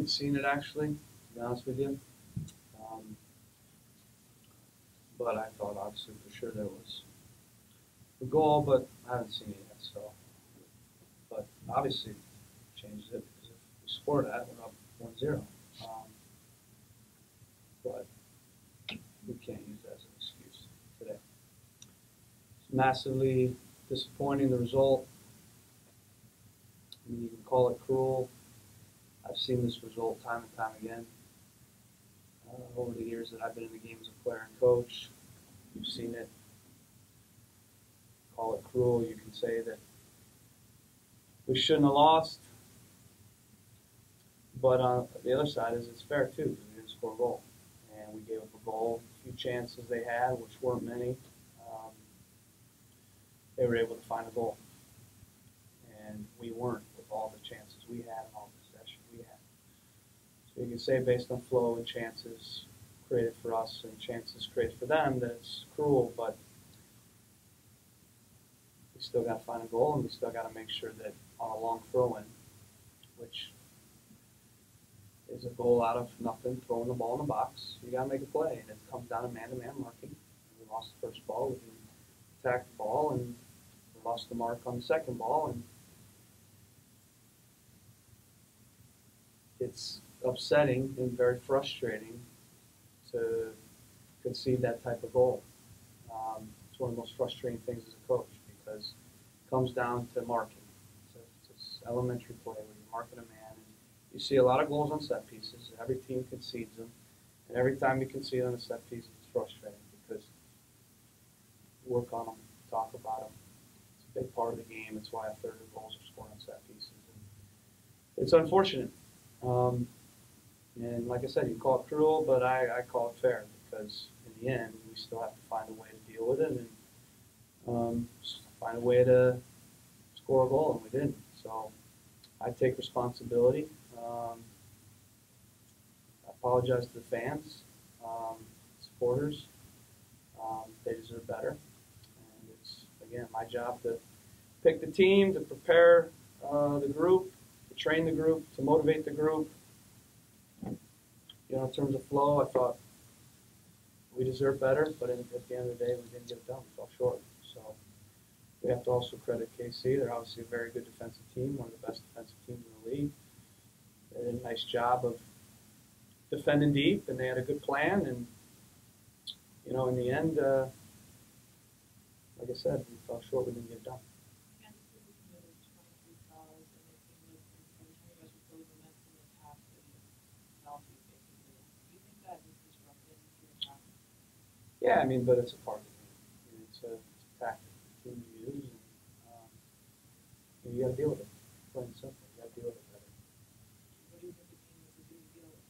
hadn't seen it actually, to be honest with you. Um, but I thought obviously for sure there was a goal, but I haven't seen it yet. So, but obviously changes it because if we score that, we're up 1-0. But we can't use that as an excuse today. It's massively disappointing, the result. I mean, you can call it cruel. I've seen this result time and time again over the years that I've been in the game as a player and coach. You've seen it. Call it cruel. You can say that we shouldn't have lost. But on the other side is it's fair too, because we didn't score a goal. And we gave up a goal, a few chances they had, which weren't many. They were able to find a goal. And we weren't with all the chances we had and all the possession we had. So you can say based on flow and chances created for us and chances created for them that it's cruel, but we still got to find a goal and we still got to make sure that on a long throw-in, which is a goal out of nothing, throwing the ball in the box, you got to make a play. And it comes down to man-to-man marking. We lost the first ball, we didn't attack the ball, and we lost the mark on the second ball, and it's upsetting and very frustrating to concede that type of goal. It's one of the most frustrating things as a coach because it comes down to marking. It's elementary play where you're marking a man. And you see a lot of goals on set pieces. Every team concedes them. And every time you concede on a set piece, it's frustrating because you work on them, talk about them. It's a big part of the game. It's why a third of the goals are scored on set pieces. And it's unfortunate. And like I said, you call it cruel, but I call it fair because in the end, we still have to find a way to deal with it and find a way to score a goal, and we didn't. So I take responsibility. I apologize to the fans, supporters. They deserve better. And it's, again, my job to pick the team, to prepare the group, to train the group, to motivate the group. You know, in terms of flow, I thought we deserved better, but at the end of the day, we didn't get it done. We fell short. So we have to also credit KC. They're obviously a very good defensive team, one of the best defensive teams in the league. They did a nice job of defending deep, and they had a good plan. And, you know, in the end, like I said, we fell short. We didn't get it done. Yeah, I mean, but it's a part of the game. I mean, it's a tactic the teams use, and you got to deal with it. Plain and simple. You got to deal with it better. What do you think the team needs to do to deal with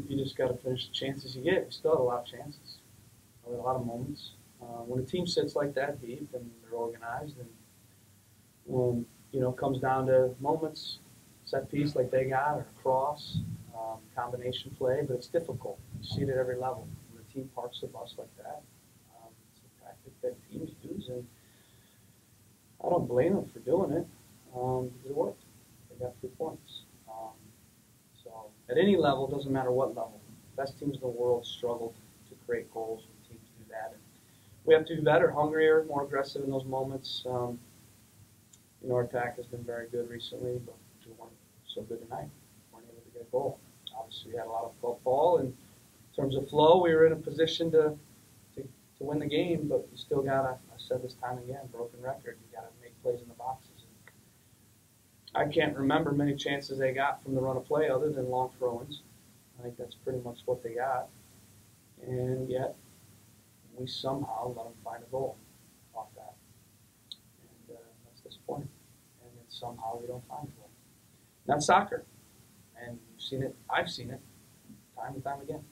it? You just got to finish the chances you get. We still had a lot of chances. We had a lot of moments. When a team sits like that deep and they're organized, and you know, comes down to moments, set piece like they got, or a cross, combination play, but it's difficult. You see it at every level. When the team parks the bus like that, it's a tactic that teams use, and I don't blame them for doing it. It worked. They got 3 points. So at any level, doesn't matter what level, best teams in the world struggle to create goals when teams do that. And we have to be better, hungrier, more aggressive in those moments. You know, our attack has been very good recently, but we weren't so good tonight. We weren't able to get a goal. Obviously, we had a lot of ball, and in terms of flow, we were in a position to win the game, but you still got to, I said this time again, broken record, you got to make plays in the boxes. And I can't remember many chances they got from the run of play other than long throw-ins. I think that's pretty much what they got. And yet, we somehow let them find a goal off that. And that's disappointing. And then somehow we don't find a goal. That's soccer. And you've seen it, I've seen it, time and time again.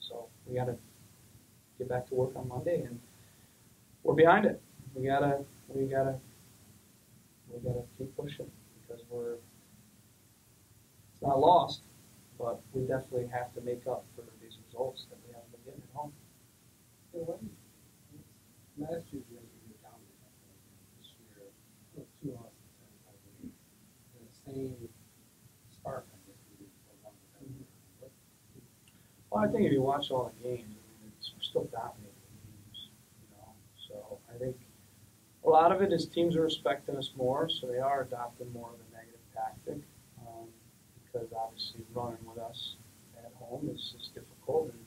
So we got to get back to work on Monday, and we're behind it. We gotta keep pushing because it's not lost, but we definitely have to make up for these results that we haven't been getting at home. So last year's record was dominant. This year, 2 losses, 10 the same I think if you watch all the games, I mean, we're still dominating games, you know. So I think a lot of it is teams are respecting us more, so they are adopting more of a negative tactic um, because obviously running with us at home is difficult. And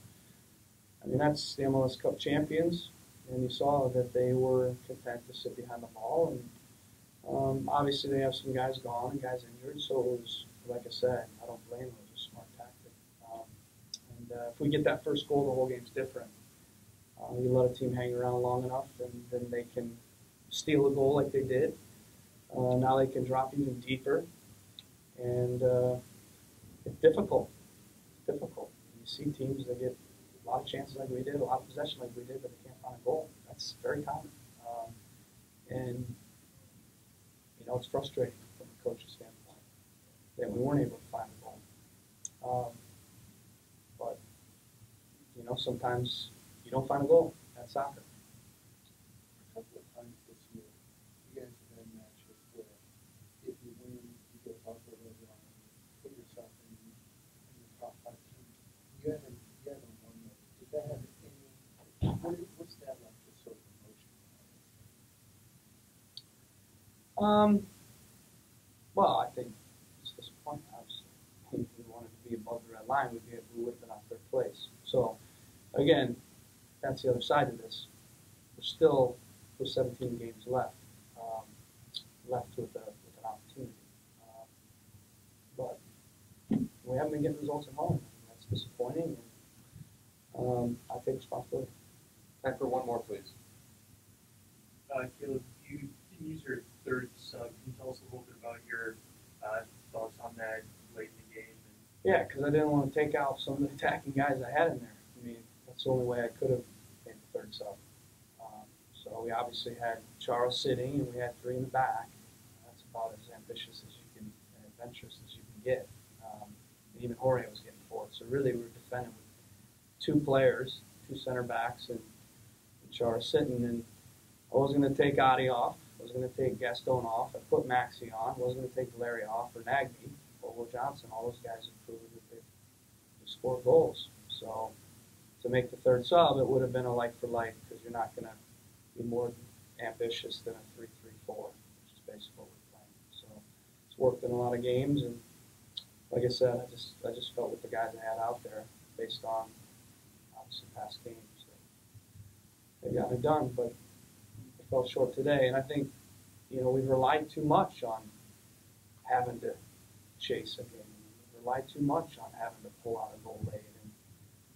I mean, that's the MLS Cup champions, and you saw that they were content to sit behind the ball. And obviously, they have some guys gone and guys injured, so it was, like I said, I don't blame them. It was a smart tactic. And if we get that first goal, the whole game's different. You let a team hang around long enough, and then they can steal a goal like they did. Now they can drop even deeper, and it's difficult. It's difficult. You see teams that get a lot of chances like we did, a lot of possession like we did, but they can't find a goal. That's very common. And, you know, it's frustrating from a coach's standpoint that we weren't able to find a goal. But, you know, sometimes you don't find a goal. That's soccer. A couple of times this year, you guys have had matches where if you win, you get a bumper later on, put yourself in the top 5 teams. You haven't won those. Did that have any? What's that like? Just sort of emotion. Well, I think it's disappointing. Obviously, if we wanted to be above the red line, we would have been on third place. So, again, that's the other side of this. We're still with 17 games left, with an opportunity. But we haven't been getting results at home. That's disappointing. And, I take responsibility. Time for one more, please. Caleb, you didn't use your third sub. Can you tell us a little bit about your thoughts on that late in the game? Yeah, because I didn't want to take out some of the attacking guys I had in there. I mean, that's the only way I could have made the third sub. So we obviously had Chara sitting, and we had 3 in the back. That's about as ambitious as you can, and adventurous as you can get. And even Jorge was getting forward. So really, we were defending with 2 players, 2 center backs, and Chara sitting. And I wasn't going to take Adi off. I was going to take Gaston off. I put Maxi on. I wasn't going to take Larry off or Nagby or Will Johnson. All those guys have proven that they score goals. So to make the third sub, it would have been a like for like because you're not going to be more ambitious than a 3-3-4, which is basically what we're playing. So it's worked in a lot of games, and like I said, I just felt with the guys I had out there, based on obviously past games, they've gotten it done. But it fell short today, and I think we've relied too much on having to chase a game. We relied too much on having to pull out a goal late,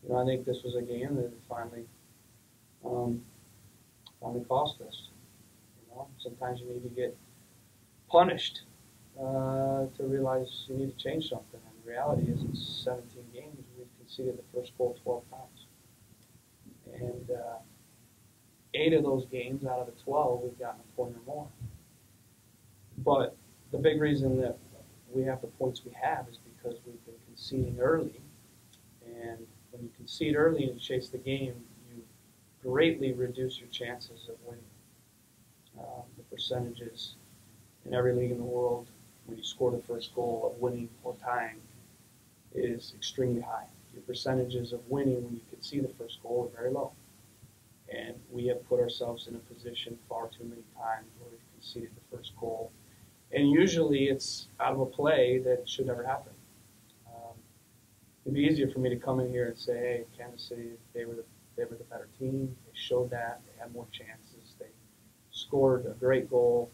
and I think this was a game that finally cost us. Sometimes you need to get punished to realize you need to change something. And the reality is, in 17 games, we've conceded the first goal 12 times. And 8 of those games out of the 12, we've gotten a point or more. But the big reason that we have the points we have is because we've been conceding early. And when you concede early and chase the game, you greatly reduce your chances of winning. The percentages in every league in the world when you score the first goal of winning or tying is extremely high. Your percentages of winning when you concede the first goal are very low. And we have put ourselves in a position far too many times where we've conceded the first goal. And usually it's out of a play that should never happen. It'd be easier for me to come in here and say, hey, Kansas City, they were the better team. They showed that. They had more chances. They scored a great goal.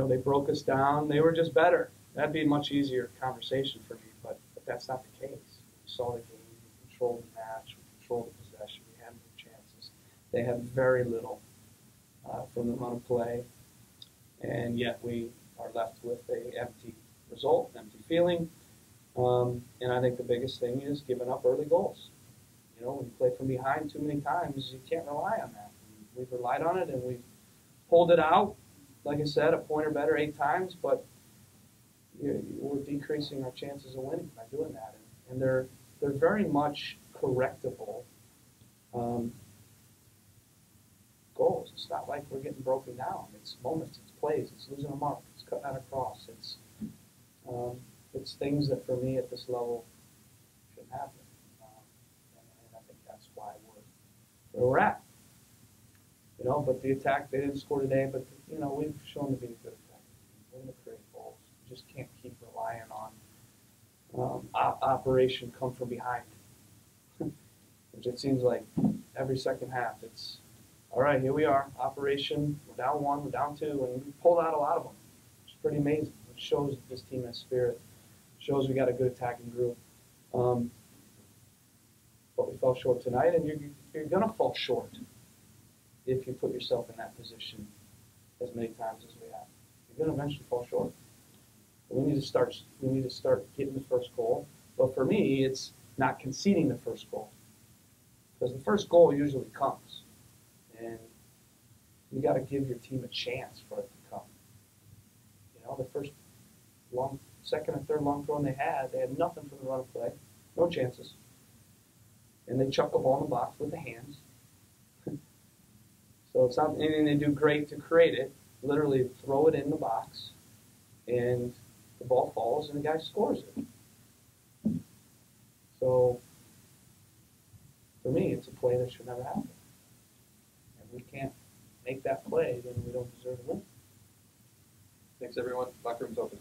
They broke us down. They were just better. That'd be a much easier conversation for me, but that's not the case. We saw the game. We controlled the match. We controlled the possession. We had more chances. They had very little from the run of play, and yet we are left with an empty result, an empty feeling. And I think the biggest thing is giving up early goals. When you play from behind too many times, you can't rely on that. We've relied on it, and we've pulled it out, like I said, a point or better 8 times, but we're decreasing our chances of winning by doing that. And they're very much correctable goals. It's not like we're getting broken down. It's moments, it's plays, it's losing a mark, it's cutting out a cross. It's things that for me at this level shouldn't happen. And I think that's why we're where we're at. You know, but the attack, they didn't score today, but, you know, we've shown to be a good attack. We're going to create goals. We just can't keep relying on operation come from behind. Which it seems like every second half, it's, all right, here we are, operation, we're down 1, we're down 2, and we pulled out a lot of them. It's pretty amazing. It shows that this team has spirit. It shows we got a good attacking group. But we fell short tonight, and you're going to fall short if you put yourself in that position as many times as we have. You're going to eventually fall short. But we need to start getting the first goal. But for me, it's not conceding the first goal. Because the first goal usually comes. And you got to give your team a chance for it to come. You know, the first second and third long throw they had nothing from the run of play, no chances. And they chuck the ball in the box with the hands. So it's not anything they do great to create it. Literally throw it in the box, and the ball falls, and the guy scores it. So for me, it's a play that should never happen. If we can't make that play, then we don't deserve to win. Thanks, everyone. Locker room's open.